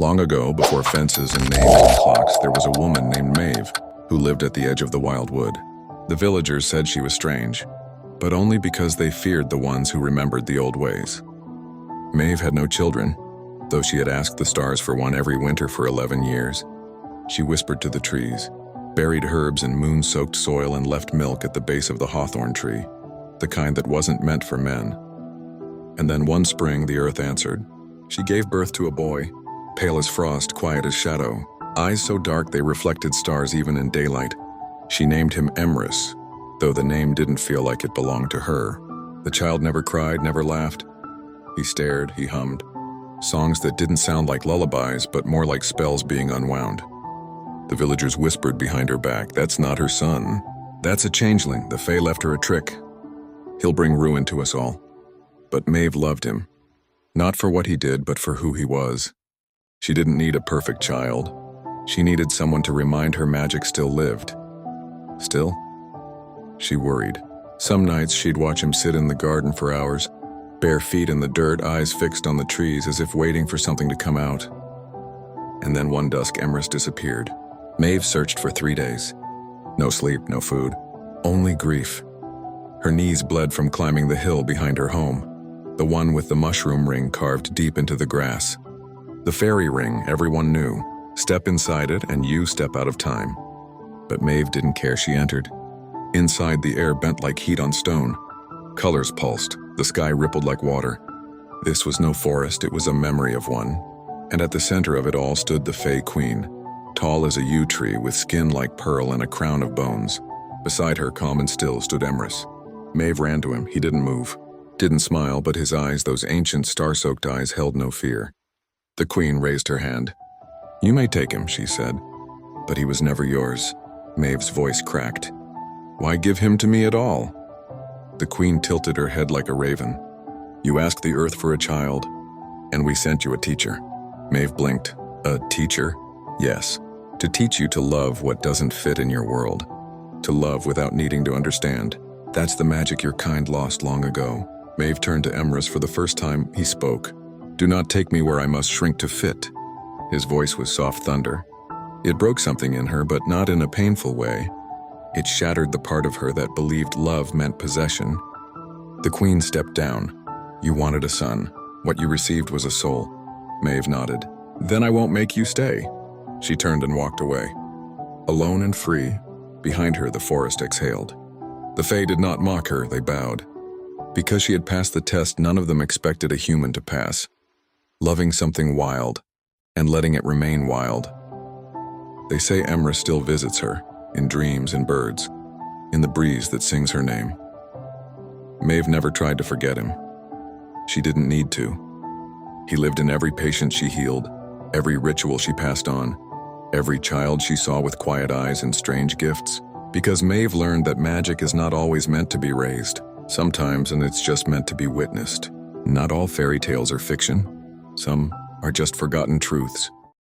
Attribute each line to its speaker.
Speaker 1: Long ago, before fences and names and clocks, there was a woman named Maeve who lived at the edge of the wild wood. The villagers said she was strange, but only because they feared the ones who remembered the old ways. Maeve had no children, though she had asked the stars for one every winter for 11 years. She whispered to the trees, buried herbs in moon-soaked soil, and left milk at the base of the hawthorn tree, the kind that wasn't meant for men. And then one spring the earth answered. She gave birth to a boy, pale as frost, quiet as shadow, eyes so dark they reflected stars even in daylight. She named him Emrys, though the name didn't feel like it belonged to her. The child never cried, never laughed. He stared, he hummed, songs that didn't sound like lullabies, but more like spells being unwound. The villagers whispered behind her back, "That's not her son. That's a changeling. The Fae left her a trick. He'll bring ruin to us all." But Maeve loved him, not for what he did, but for who he was. She didn't need a perfect child. She needed someone to remind her magic still lived. Still? She worried. Some nights she'd watch him sit in the garden for hours, bare feet in the dirt, eyes fixed on the trees as if waiting for something to come out. And then one dusk Emrys disappeared. Maeve searched for 3 days. No sleep, no food, only grief. Her knees bled from climbing the hill behind her home, the one with the mushroom ring carved deep into the grass. The fairy ring everyone knew. Step inside it and you step out of time. But Maeve didn't care. She entered. Inside, the air bent like heat on stone. Colors pulsed. The sky rippled like water. This was no forest, it was a memory of one. And at the center of it all stood the Fae Queen, tall as a yew tree with skin like pearl and a crown of bones. Beside her, calm and still, stood Emrys. Maeve ran to him. He didn't move. Didn't smile, but his eyes, those ancient star-soaked eyes, held no fear. The Queen raised her hand. "You may take him," she said, "but he was never yours." Maeve's voice cracked. "Why give him to me at all?" The Queen tilted her head like a raven. "You asked the earth for a child, and we sent you a teacher." Maeve blinked. "A teacher?" "Yes. To teach you to love what doesn't fit in your world. To love without needing to understand. That's the magic your kind lost long ago." Maeve turned to Emrys. For the first time, he spoke. "Do not take me where I must shrink to fit." His voice was soft thunder. It broke something in her, but not in a painful way. It shattered the part of her that believed love meant possession. The Queen stepped down. "You wanted a son. What you received was a soul." Maeve nodded. "Then I won't make you stay." She turned and walked away. Alone and free, behind her the forest exhaled. The Fae did not mock her, they bowed. Because she had passed the test none of them expected a human to pass. Loving something wild, and letting it remain wild. They say Emrys still visits her, in dreams and birds, in the breeze that sings her name. Maeve never tried to forget him. She didn't need to. He lived in every patient she healed, every ritual she passed on, every child she saw with quiet eyes and strange gifts. Because Maeve learned that magic is not always meant to be raised. Sometimes, and it's just meant to be witnessed. Not all fairy tales are fiction. Some are just forgotten truths.